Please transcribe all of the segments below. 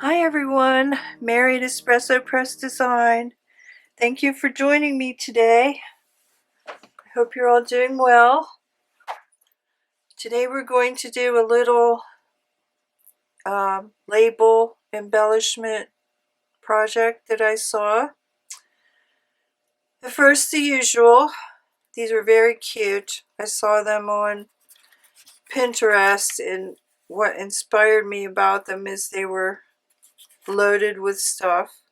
Hi everyone, Mary at Espresso Press Design. Thank you for joining me today. I hope you're all doing well. Today we're going to do a little label embellishment project that I saw. First, the usual. These are very cute. I saw them on Pinterest, and what inspired me about them is they were loaded with stuff.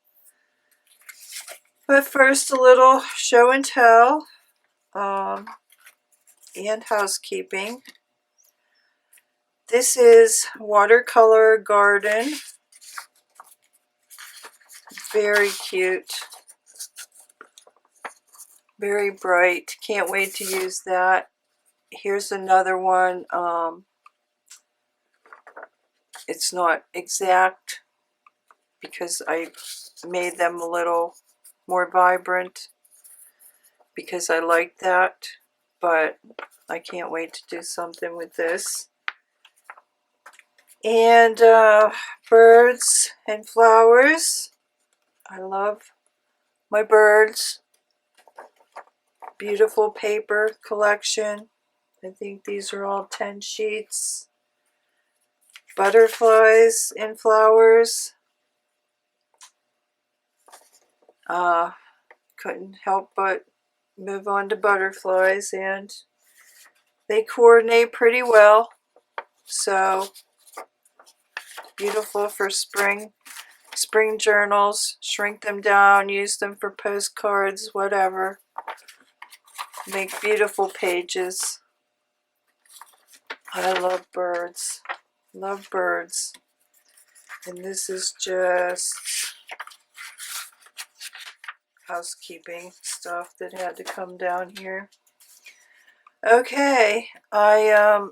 But first, a little show and tell and housekeeping. This is watercolor garden. Very cute. Very bright. Can't wait to use that. Here's another one. It's not exact because I made them a little more vibrant because I like that, but I can't wait to do something with this. And birds and flowers. I love my birds. Beautiful paper collection. I think these are all 10 sheets. Butterflies and flowers. Couldn't help but move on to butterflies, and they coordinate pretty well. So beautiful for spring journals. Shrink them down, use them for postcards, whatever. Make beautiful pages. I love birds. Love birds. And this is just housekeeping stuff that had to come down here. Okay, I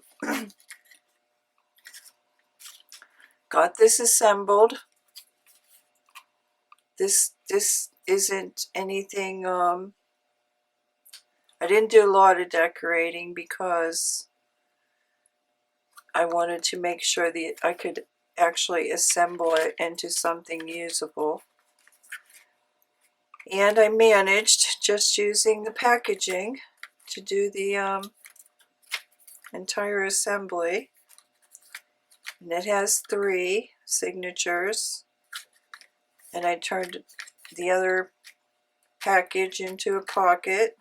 got this assembled. This isn't anything, I didn't do a lot of decorating because I wanted to make sure that I could actually assemble it into something usable. And I managed, just using the packaging, to do the entire assembly. And it has 3 signatures. And I turned the other package into a pocket.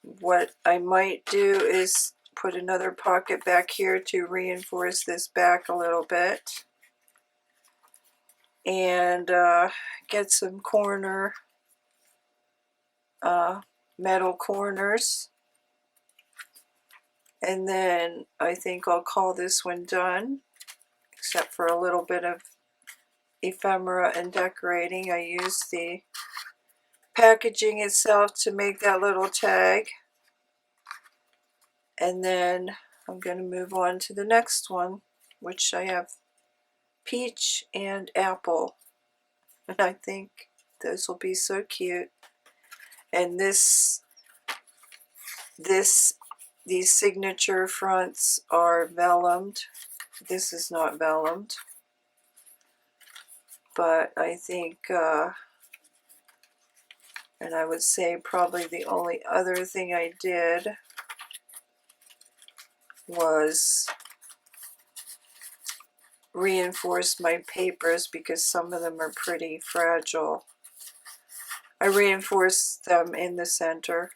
What I might do is put another pocket back here to reinforce this back a little bit. And get some corner metal corners, and then I think I'll call this one done, except for a little bit of ephemera and decorating. I used the packaging itself to make that little tag, and then I'm going to move on to the next one, which I have peach and apple, and I think those will be so cute. And these signature fronts are vellumed. This is not vellumed, but I think, and I would say probably the only other thing I did was reinforce my papers because some of them are pretty fragile. I reinforced them in the center.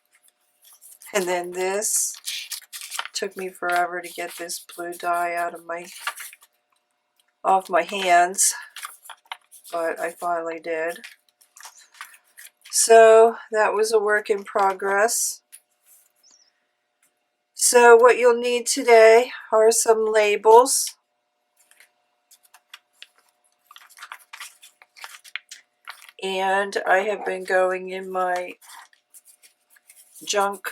And then this took me forever to get this blue dye off my hands, but I finally did. So that was a work in progress. So what you'll need today are some labels. And I have been going in my junk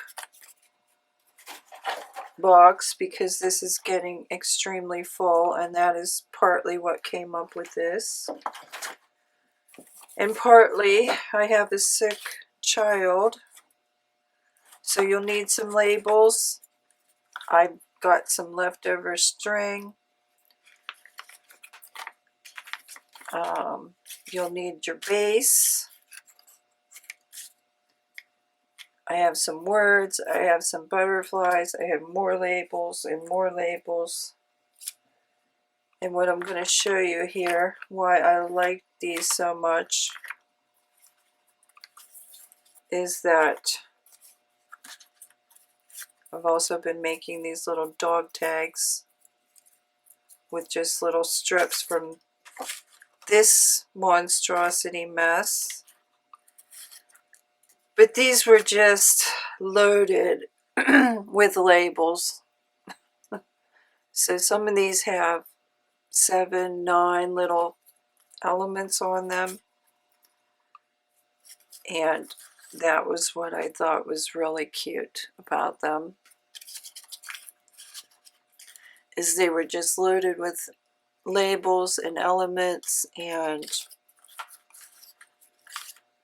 box because this is getting extremely full, and that is partly what came up with this. And partly I have a sick child, so you'll need some labels. I've got some leftover string. You'll need your base. I have some words, I have some butterflies, I have more labels and more labels. And what I'm going to show you here, why I like these so much, is that I've also been making these little dog tags with just little strips from this monstrosity mess. But these were just loaded with labels. So some of these have 7, 9 little elements on them. And that was what I thought was really cute about them, is they were just loaded with labels and elements, and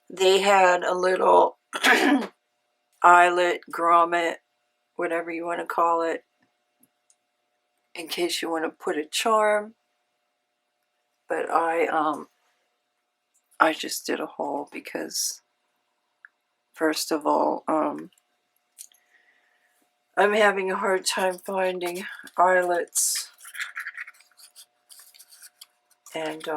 they had a little eyelet, grommet, whatever you want to call it, in case you want to put a charm. But I just did a hole because, first of all, I'm having a hard time finding eyelets, and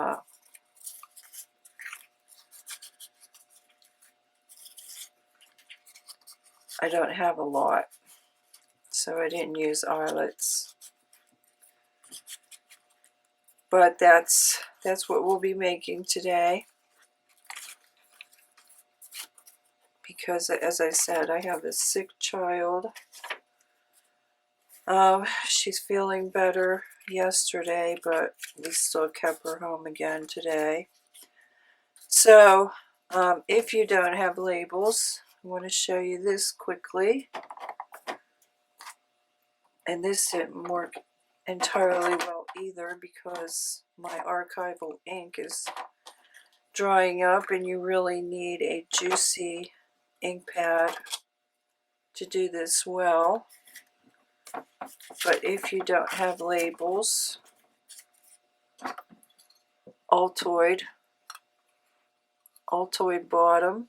I don't have a lot, so I didn't use eyelets. But that's what we'll be making today, because as I said, I have a sick child. She's feeling better yesterday, but we still kept her home again today. So if you don't have labels, I want to show you this quickly. And this didn't work entirely well either, because my archival ink is drying up, and you really need a juicy ink pad to do this well. But if you don't have labels, Altoid bottom.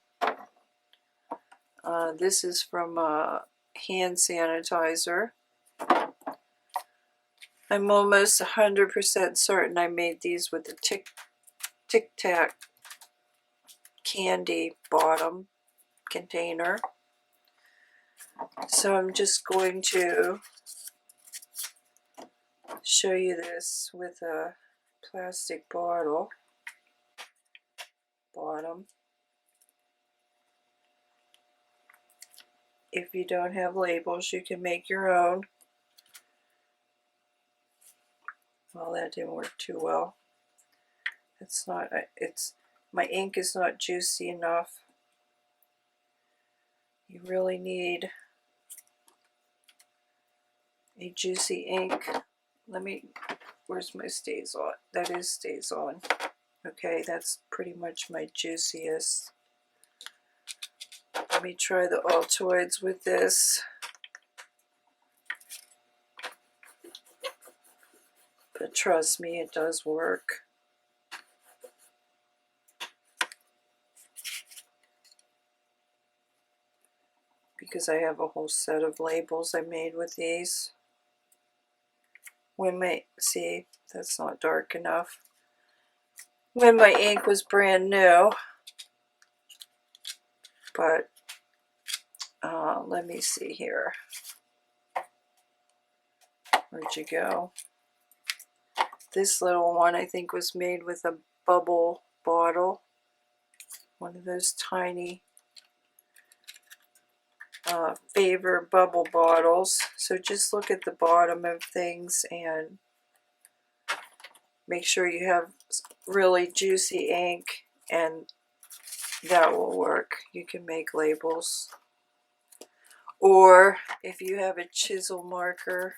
This is from hand sanitizer. I'm almost 100% certain I made these with the Tic Tac candy bottom container. So I'm just going to show you this with a plastic bottom. If you don't have labels, you can make your own. Well, that didn't work too well. My ink is not juicy enough. You really need a juicy ink. Where's my stays on? That is stays on. Okay, that's pretty much my juiciest. Let me try the Altoids with this. But trust me, it does work. Because I have a whole set of labels I made with these. See, that's not dark enough. When my ink was brand new. But let me see here. Where'd you go? This little one I think was made with a bubble bottle. One of those tiny Favor bubble bottles. So just look at the bottom of things and make sure you have really juicy ink, and that will work. You can make labels. Or if you have a chisel marker,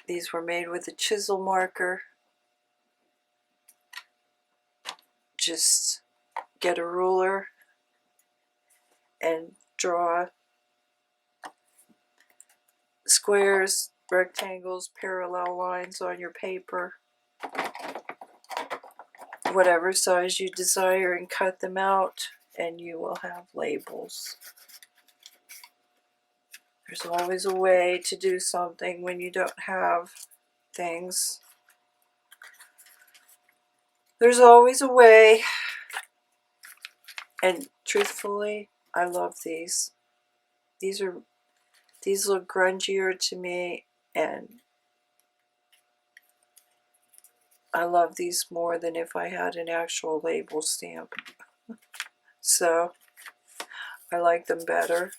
these were made with a chisel marker. Just get a ruler and draw squares, rectangles, parallel lines on your paper. whatever size you desire and cut them out, and you will have labels. There's always a way to do something when you don't have things. There's always a way. And truthfully, I love these. These look grungier to me, and I love these more than if I had an actual label stamp. So I like them better.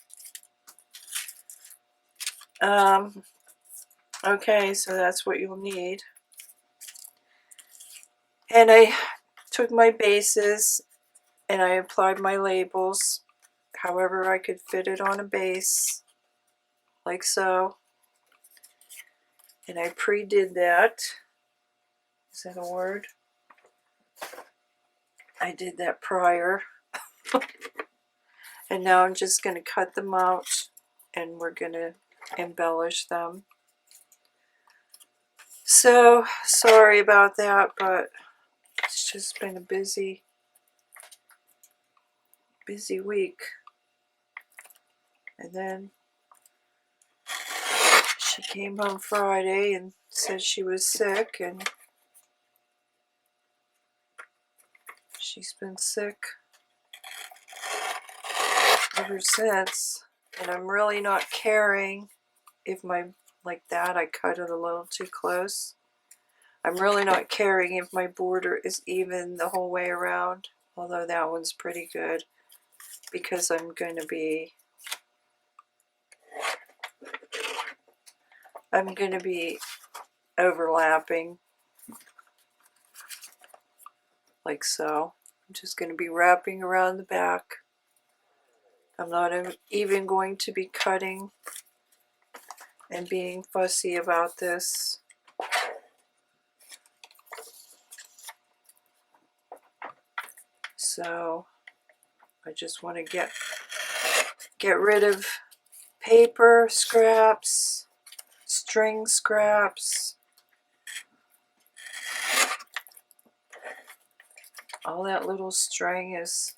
Okay, so that's what you'll need. And I took my bases and I applied my labels however I could fit it on a base, like so. And I pre-did that. Is that a word? I did that prior. And now I'm just going to cut them out and we're going to embellish them. So sorry about that, but it's just been a busy week. And then she came home Friday and said she was sick, and she's been sick ever since. And I'm really not caring if like that, I cut it a little too close. I'm really not caring if my border is even the whole way around, although that one's pretty good, because I'm going to be overlapping like so. I'm just going to be wrapping around the back. I'm not even going to be cutting and being fussy about this. So I just want to get rid of paper scraps, string scraps, all that little string is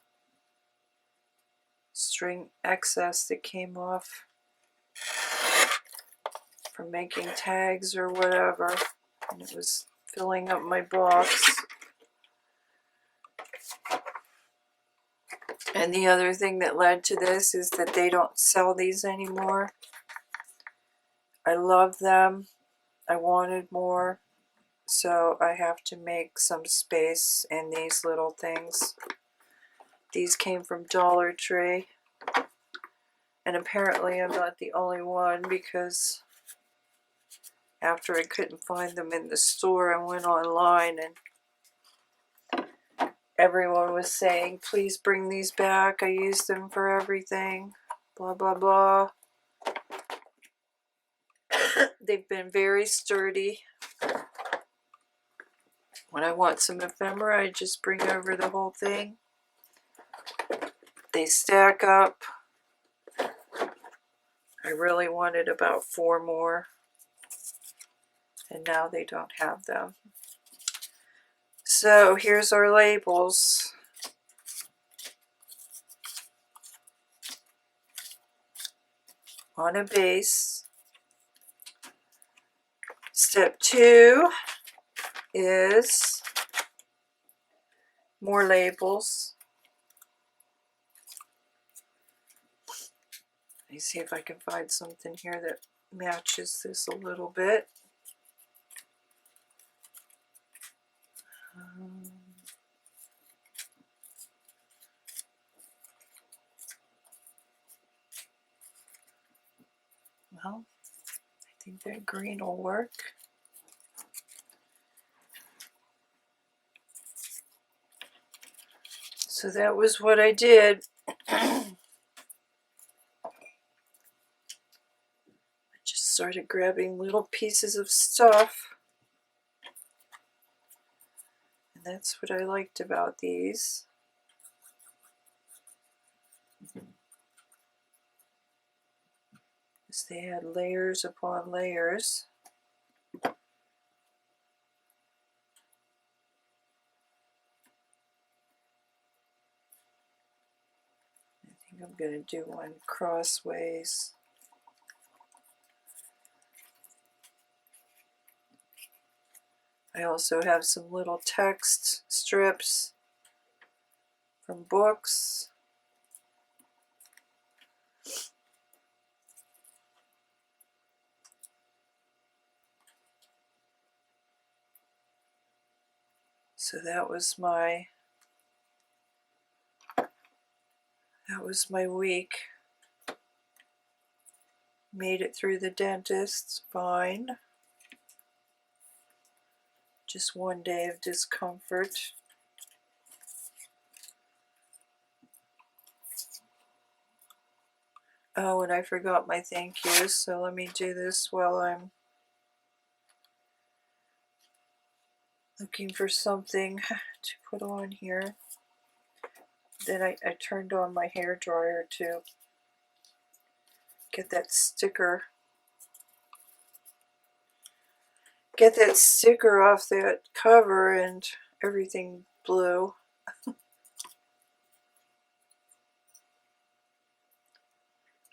string excess that came off from making tags or whatever, and it was filling up my box. And the other thing that led to this is that they don't sell these anymore. I love them. I wanted more, so I have to make some space in these little things. These came from Dollar Tree, and apparently I'm not the only one, because after I couldn't find them in the store, I went online and everyone was saying, please bring these back, I use them for everything, blah blah blah. They've been very sturdy. When I want some ephemera, I just bring over the whole thing. They stack up. I really wanted about 4 more, and now they don't have them. So here's our labels. On a base. Step 2 is more labels. Let me see if I can find something here that matches this a little bit. Well, I think that green will work. So that was what I did. I just started grabbing little pieces of stuff. And that's what I liked about these. Is they had layers upon layers. think I'm going to do one crossways. I also have some little text strips from books. So that was my week. Made it through the dentist fine. Just one day of discomfort. Oh, and I forgot my thank yous, so let me do this while I'm looking for something to put on here. Then I turned on my hair dryer to get that sticker off that cover, and everything blew.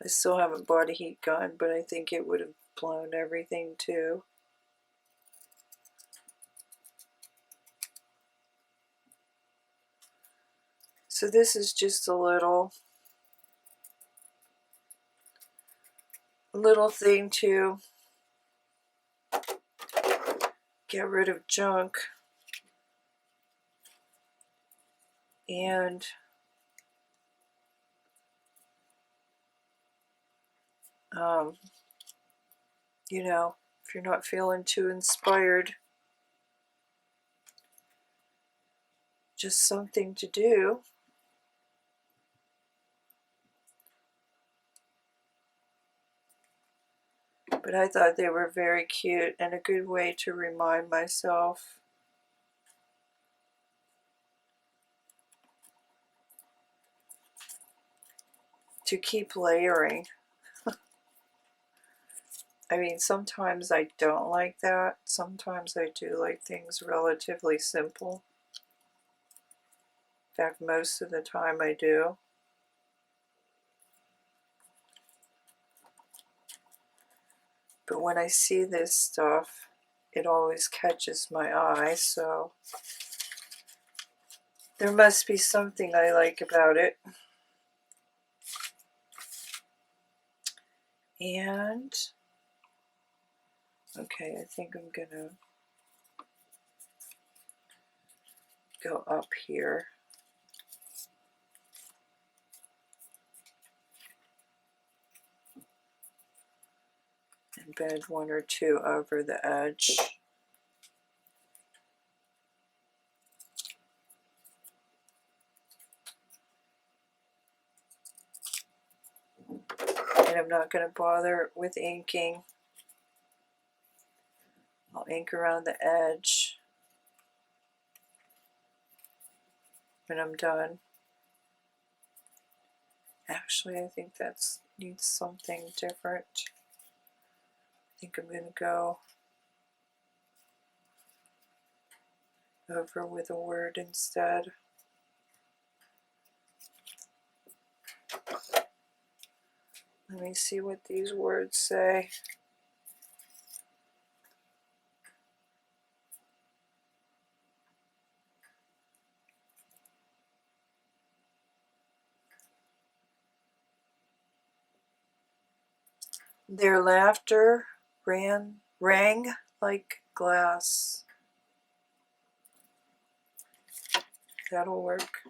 I still haven't bought a heat gun, but I think it would have blown everything too. So this is just a little thing to get rid of junk. And you know, if you're not feeling too inspired, just something to do. But I thought they were very cute and a good way to remind myself to keep layering. I mean, sometimes I don't like that. Sometimes I do like things relatively simple. In fact, most of the time I do. But when I see this stuff, it always catches my eye, so there must be something I like about it. And, okay, I think I'm gonna go up here. And bend one or two over the edge. And I'm not going to bother with inking. I'll ink around the edge when I'm done. Actually, I think that needs something different. I think I'm going to go over with a word instead. Let me see what these words say. Their laughter rang like glass. That'll work.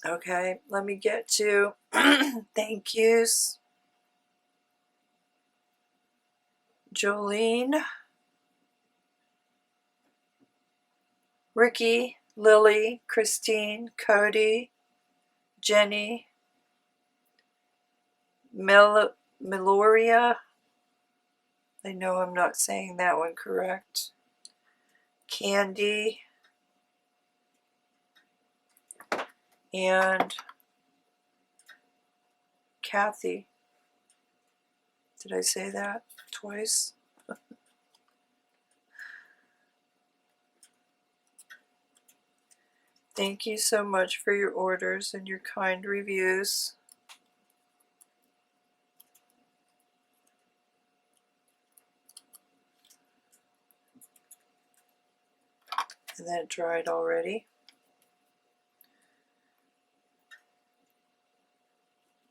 Okay, let me get to thank yous. Jolene, Ricky, Lily, Christine, Cody, Jenny, Meloria, I know I'm not saying that one correct, Candy, and Kathy. Did I say that twice? Thank you so much for your orders and your kind reviews. And that dried already.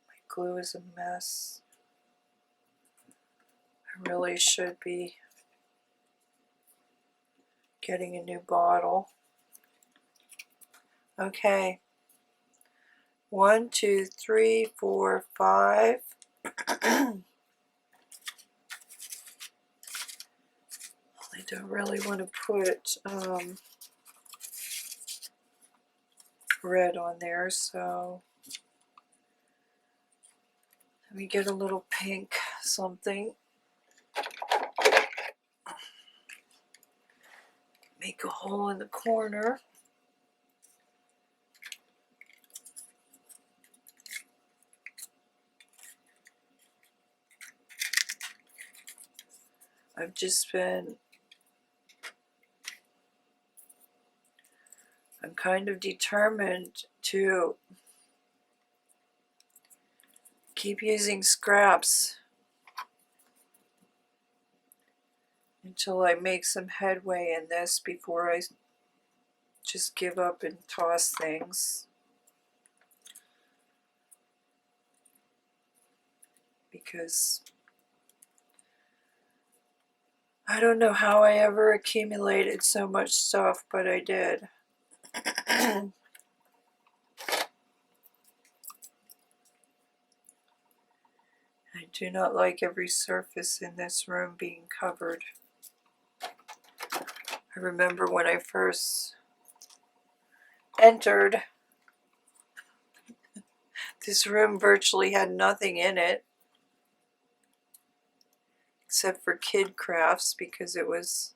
My glue is a mess. I really should be getting a new bottle. Okay. 1, 2, 3, 4, 5. I don't really want to put red on there, so let me get a little pink something. Make a hole in the corner. I'm kind of determined to keep using scraps until I make some headway in this before I just give up and toss things. Because I don't know how I ever accumulated so much stuff, but I did. I do not like every surface in this room being covered. I remember when I first entered, this room virtually had nothing in it except for kid crafts, because it was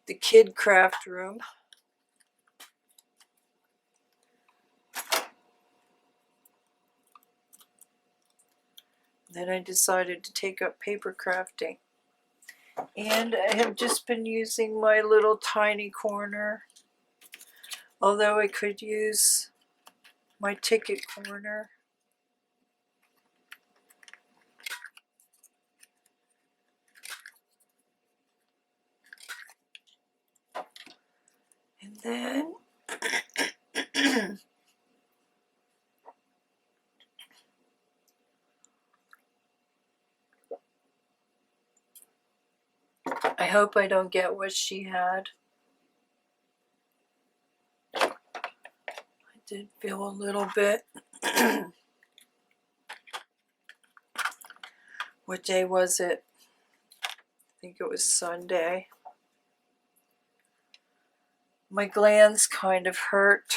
the kid craft room. Then I decided to take up paper crafting. And I have just been using my little tiny corner, although I could use my ticket corner. And then I hope I don't get what she had. I did feel a little bit. What day was it? I think it was Sunday. My glands kind of hurt.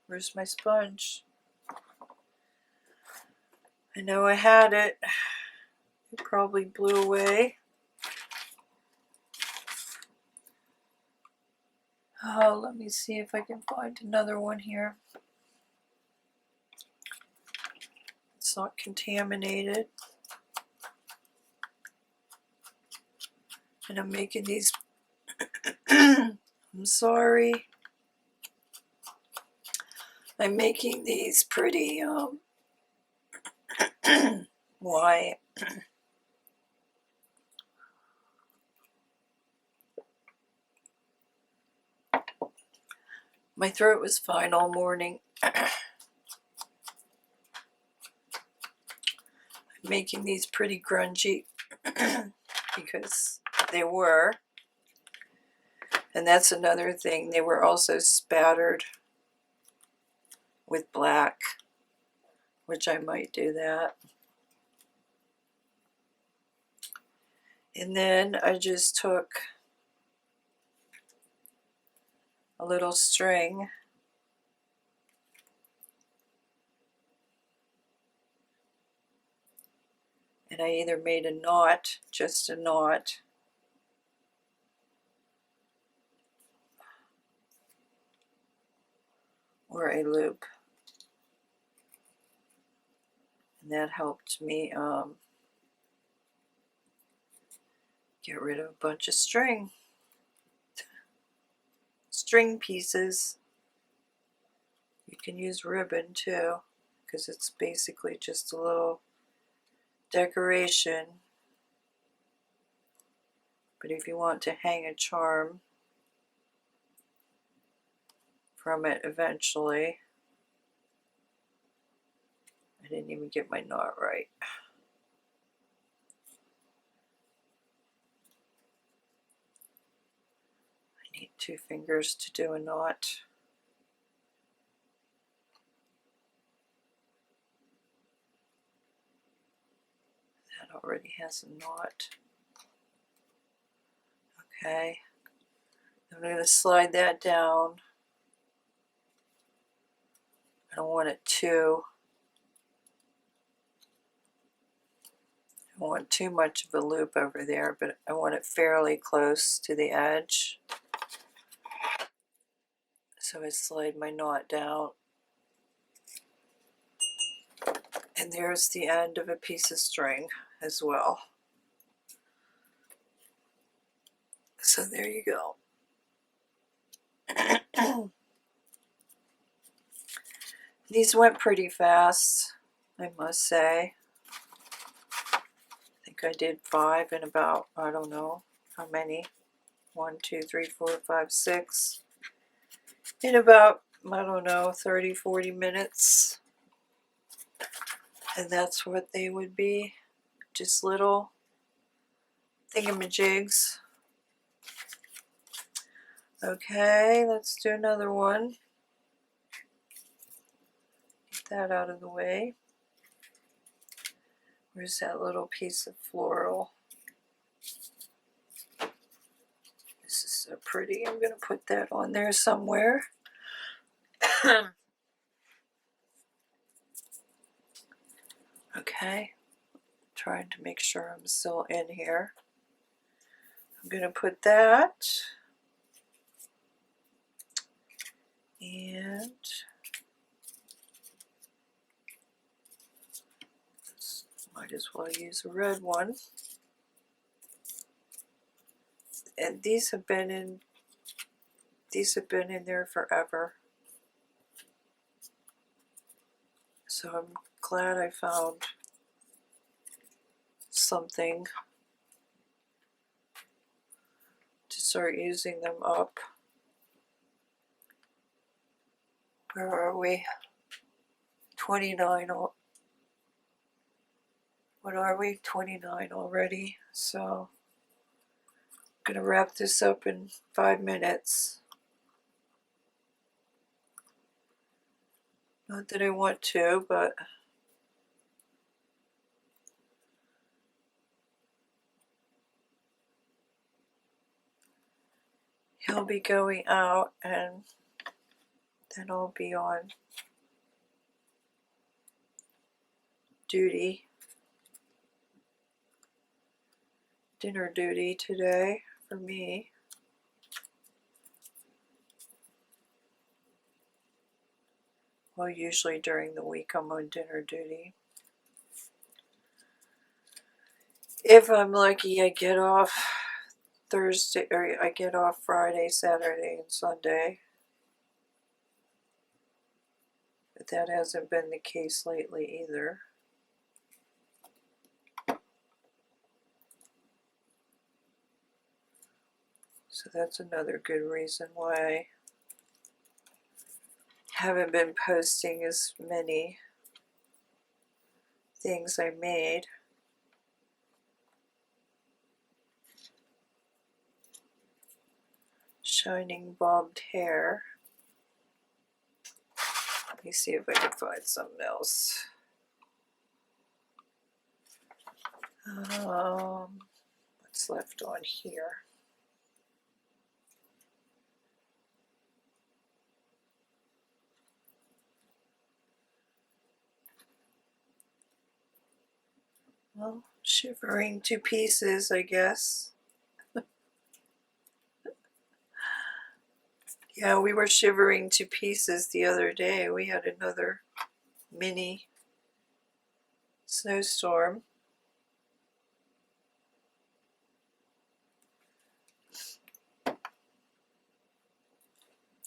Where's my sponge? I know I had it. It probably blew away. Oh, let me see if I can find another one here. It's not contaminated. And I'm making these, I'm sorry. I'm making these pretty, why? My throat was fine all morning. I'm making these pretty grungy because they were. And that's another thing. They were also spattered with black, which I might do that. And then I just took a little string and I either made a knot, just a knot, or a loop. And that helped me get rid of a bunch of string pieces. You can use ribbon too, because it's basically just a little decoration. But if you want to hang a charm from it eventually, I didn't even get my knot right. I need 2 fingers to do a knot. That already has a knot. Okay, I'm going to slide that down. I don't want it too, I don't want too much of a loop over there, but I want it fairly close to the edge. So I slide my knot down. And there's the end of a piece of string as well. So there you go. These went pretty fast, I must say. I think I did 5 in about, I don't know how many. 1, 2, 3, 4, 5, 6. In about, I don't know, 30, 40 minutes. And that's what they would be. Just little thingamajigs. Okay, let's do another one. Get that out of the way. Where's that little piece of floral? This is so pretty. I'm going to put that on there somewhere. Okay, trying to make sure I'm still in here. I'm going to put that, and might as well use a red one. And these have been in there forever. So I'm glad I found something to start using them up. Where are we? 29. What are we? 29 already. So I'm going to wrap this up in 5 minutes. Not that I want to, but he'll be going out, and then I'll be on duty, dinner duty today for me. Well, usually during the week I'm on dinner duty. If I'm lucky, I get off Thursday, or I get off Friday, Saturday, and Sunday. But that hasn't been the case lately either. So that's another good reason why I haven't been posting as many things I made. Shining bobbed hair. Let me see if I can find something else. What's left on here? Well, shivering 2 pieces, I guess. Yeah, we were shivering to pieces the other day. We had another mini snowstorm.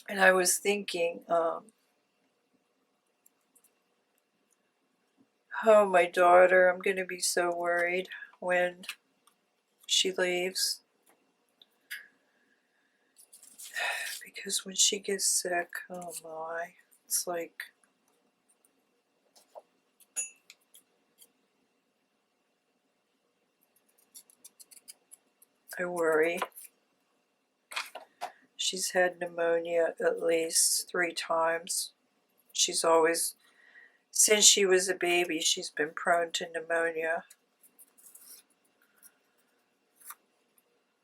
And I was thinking, oh, my daughter, I'm going to be so worried when she leaves. Because when she gets sick, oh my, it's like, I worry. She's had pneumonia at least 3 times. She's always, since she was a baby, she's been prone to pneumonia.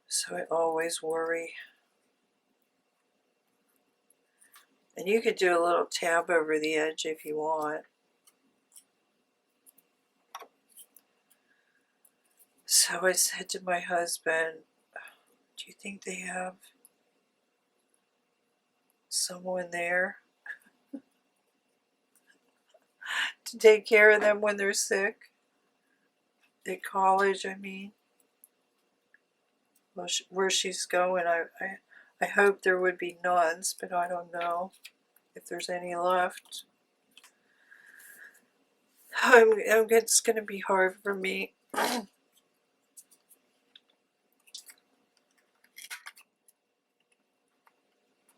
So I always worry. And you could do a little tab over the edge if you want. So I said to my husband, do you think they have someone there to take care of them when they're sick? At college, I mean. Well, where she's going, I hope there would be nuns, but I don't know if there's any left. It's going to be hard for me.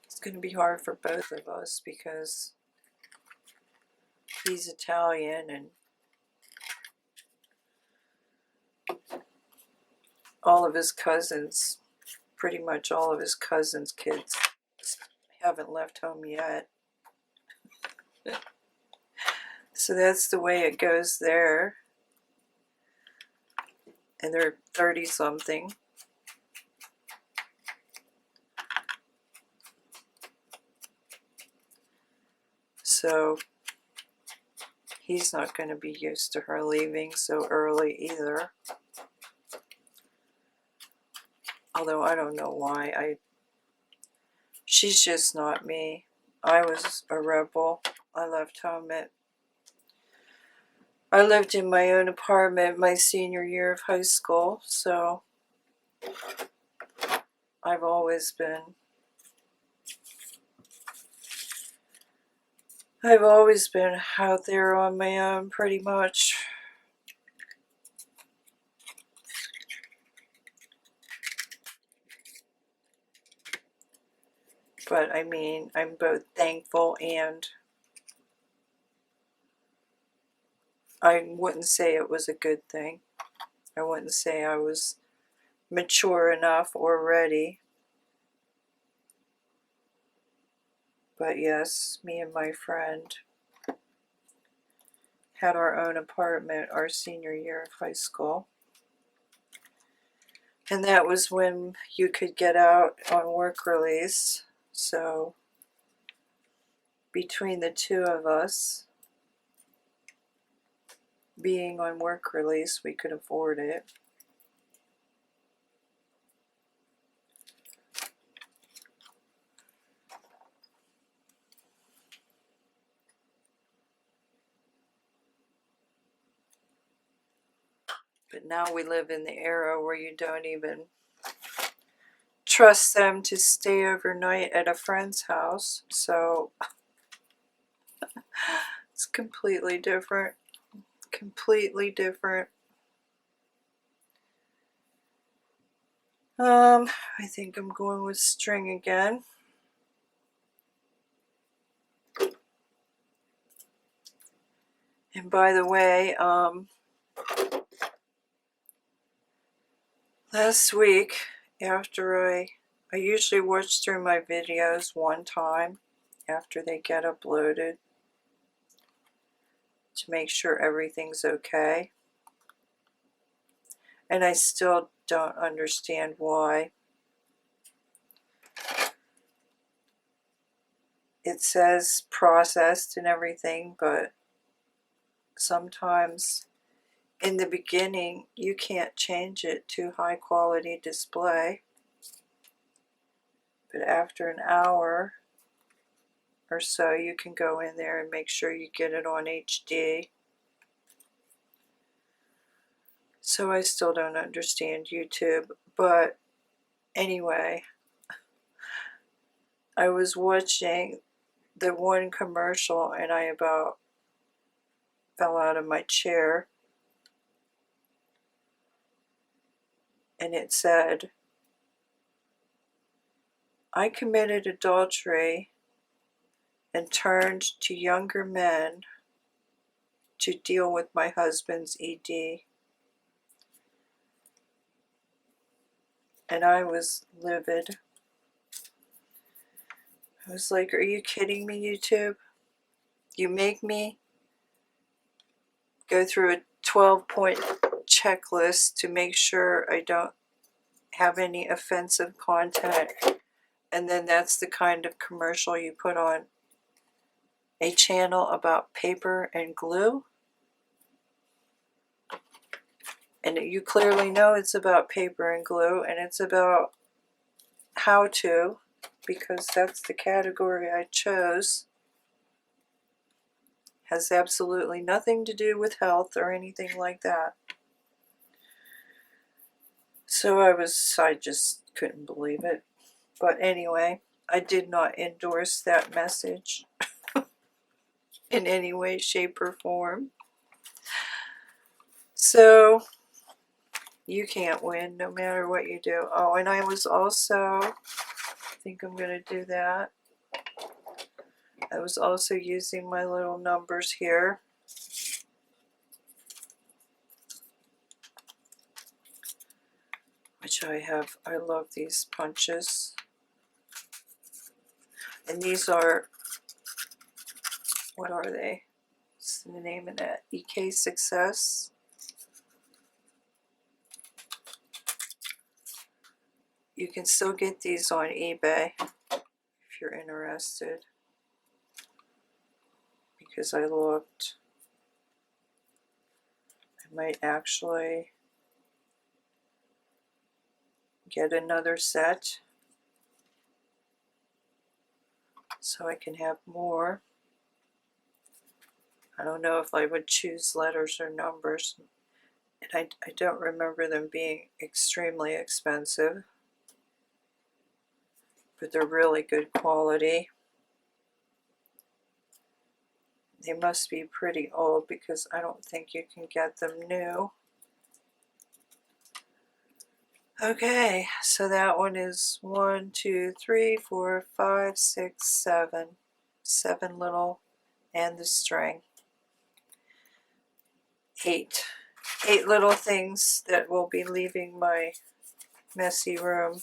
It's going to be hard for both of us because he's Italian and all of his cousins, pretty much all of his cousins' kids haven't left home yet. So that's the way it goes there. And they're 30-something. So he's not going to be used to her leaving so early either. Although I don't know why. She's just not me. I was a rebel. I left home I lived in my own apartment my senior year of high school, so I've always been out there on my own pretty much. But I mean, I'm both thankful and I wouldn't say it was a good thing. I wouldn't say I was mature enough or ready. But yes, me and my friend had our own apartment our senior year of high school. And that was when you could get out on work release. So between the two of us being on work release, we could afford it. But now we live in the era where you don't even trust them to stay overnight at a friend's house. So it's completely different. Completely different. I think I'm going with string again. And by the way, last week, after I usually watch through my videos one time after they get uploaded to make sure everything's okay. And I still don't understand why. It says processed and everything, but sometimes in the beginning you can't change it to high quality display. But after an hour, or so, you can go in there and make sure you get it on HD. So I still don't understand YouTube, but anyway, I was watching the one commercial and I about fell out of my chair, and it said, "I committed adultery and turned to younger men to deal with my husband's ED." And I was livid. I was like, are you kidding me, YouTube? You make me go through a 12-point checklist to make sure I don't have any offensive content, and then that's the kind of commercial you put on a channel about paper and glue? And you clearly know it's about paper and glue, and it's about how to, because that's the category I chose. Has absolutely nothing to do with health or anything like that. So I just couldn't believe it. But anyway, I did not endorse that message in any way, shape, or form. So you can't win no matter what you do. Oh, and I was also, I think I'm going to do that. I was also using my little numbers here. Which I love these punches. And these are, what are they? What's the name of that? EK Success. You can still get these on eBay if you're interested. Because I looked. I might actually get another set so I can have more. I don't know if I would choose letters or numbers, and I don't remember them being extremely expensive, but they're really good quality. They must be pretty old because I don't think you can get them new. Okay, so that one is 1, 2, 3, 4, 5, 6, 7. 7 little, and the string. 8. 8 little things that will be leaving my messy room.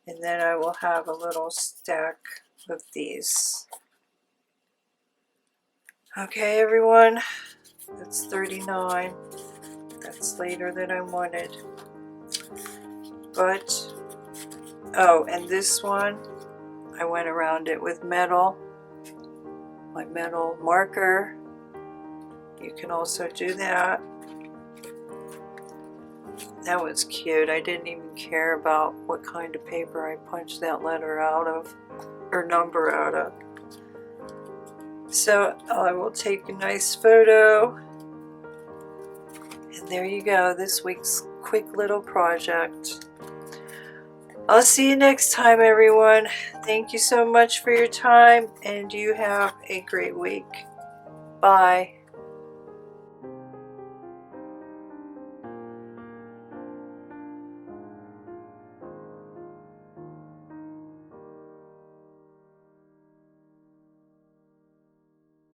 And then I will have a little stack of these. Okay, everyone, that's 39. That's later than I wanted. But, oh, and this one, I went around it with metal, my metal marker. You can also do that. That was cute. I didn't even care about what kind of paper I punched that letter out of, or number out of. So I will take a nice photo. And there you go, this week's quick little project. I'll see you next time, everyone. Thank you so much for your time, and you have a great week. Bye.